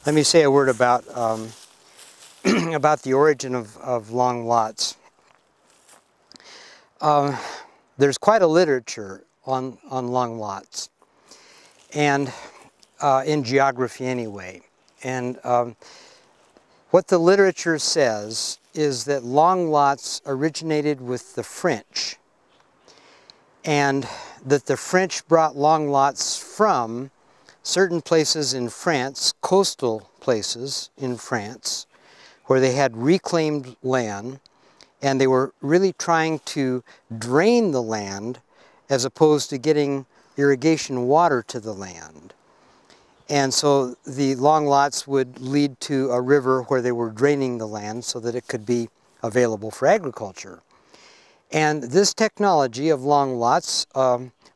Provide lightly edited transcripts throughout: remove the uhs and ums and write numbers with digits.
Let me say a word about about the origin of long lots. There's quite a literature on long lots, and in geography anyway. And what the literature says is that long lots originated with the French, and that the French brought long lots from certain places in France, coastal places in France, where they had reclaimed land, and they were really trying to drain the land as opposed to getting irrigation water to the land. And so the long lots would lead to a river where they were draining the land so that it could be available for agriculture. And this technology of long lots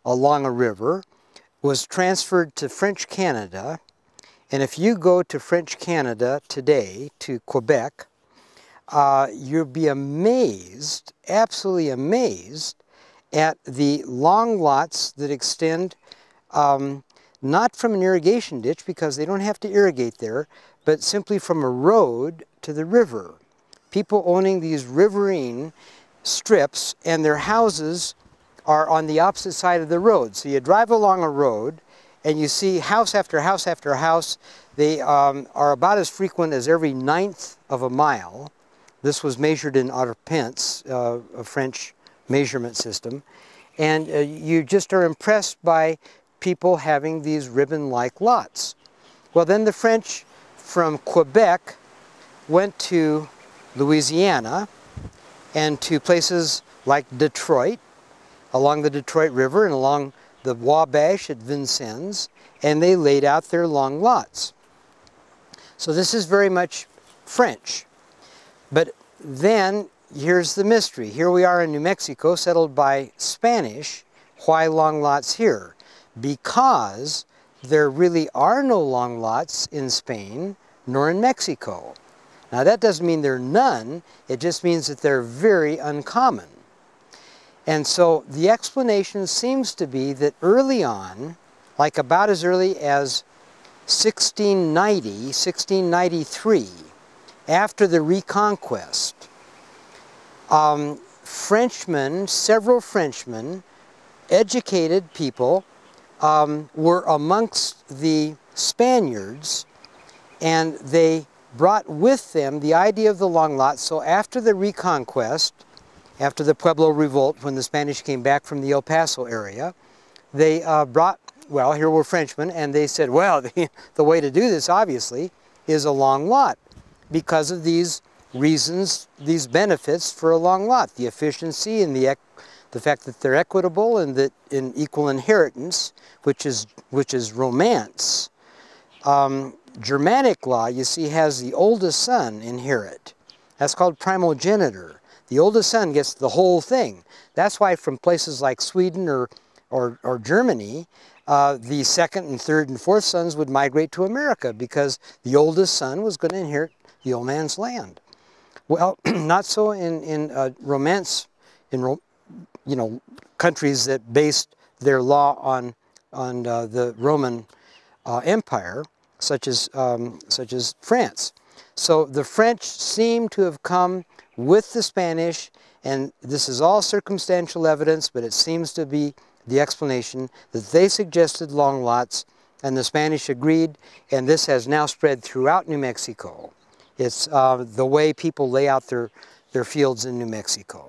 along a river was transferred to French Canada. And if you go to French Canada today, to Quebec, you'll be amazed, absolutely amazed, at the long lots that extend not from an irrigation ditch, because they don't have to irrigate there, but simply from a road to the river. People owning these riverine strips, and their houses are on the opposite side of the road. So you drive along a road and you see house after house after house. They are about as frequent as every 1/9 of a mile. This was measured in arpents, a French measurement system. And you just are impressed by people having these ribbon-like lots. Well, then the French from Quebec went to Louisiana and to places like Detroit, along the Detroit River and along the Wabash at Vincennes, and they laid out their long lots. So this is very much French. But then here's the mystery. Here we are in New Mexico, settled by Spanish. Why long lots here? Because there really are no long lots in Spain nor in Mexico. Now that doesn't mean there are none, it just means that they're very uncommon. And so the explanation seems to be that early on, like about as early as 1690, 1693, after the Reconquest, Frenchmen, several Frenchmen, educated people, were amongst the Spaniards, and they brought with them the idea of the long lot. So after the Reconquest, after the Pueblo Revolt, when the Spanish came back from the El Paso area, they brought, well, here were Frenchmen, and they said, well, the way to do this, obviously, is a long lot, because of these reasons, these benefits for a long lot, the efficiency and the fact that they're equitable and that in equal inheritance, which is romance. Germanic law, you see, has the oldest son inherit. That's called primogeniture. The oldest son gets the whole thing. That's why from places like Sweden or Germany, the second and third and fourth sons would migrate to America, because the oldest son was going to inherit the old man's land. Well, not so in romance, in countries that based their law on the Roman Empire, such as France. So the French seem to have come with the Spanish, and this is all circumstantial evidence, but it seems to be the explanation that they suggested long lots, and the Spanish agreed, and this has now spread throughout New Mexico. It's the way people lay out their fields in New Mexico.